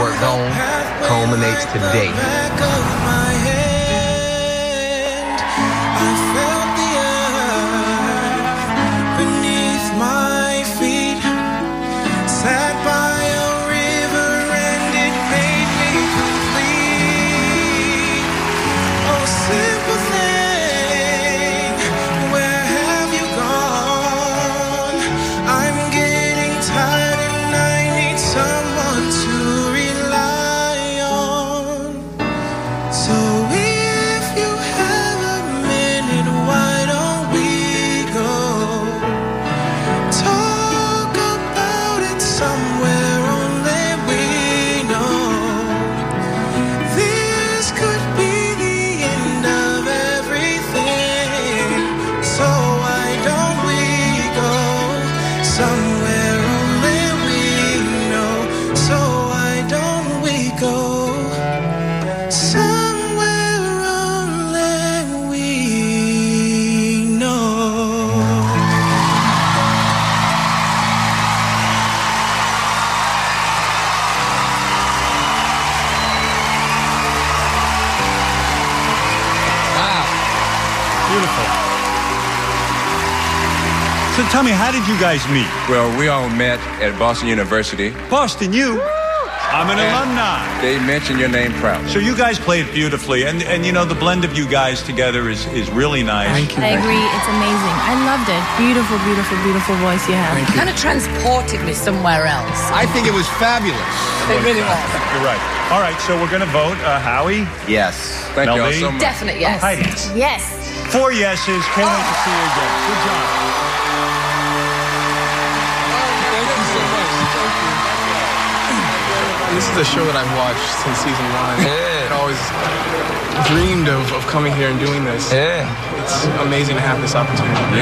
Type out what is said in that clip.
work home culminates today. Somewhere only we know, so why don't we go? Somewhere only we know. Wow. Beautiful. So tell me, how did you guys meet? Well, we all met at Boston University. Boston, you? I'm an alumni. They mentioned your name proudly. So you guys played beautifully, and you know, the blend of you guys together is really nice. Thank you. I agree. It's amazing. I loved it. Beautiful, beautiful, beautiful voice you have. Thank you. Kind of transported me somewhere else. I think it was fabulous. It really was. You're right. All right, so we're going to vote. Howie? Yes. Thank you all Melody? so much. Definite yes. Heidi? Yes. 4 yeses. Can't wait to see you again. Good job. This is a show that I've watched since season 1. I always dreamed of coming here and doing this. It's amazing to have this opportunity.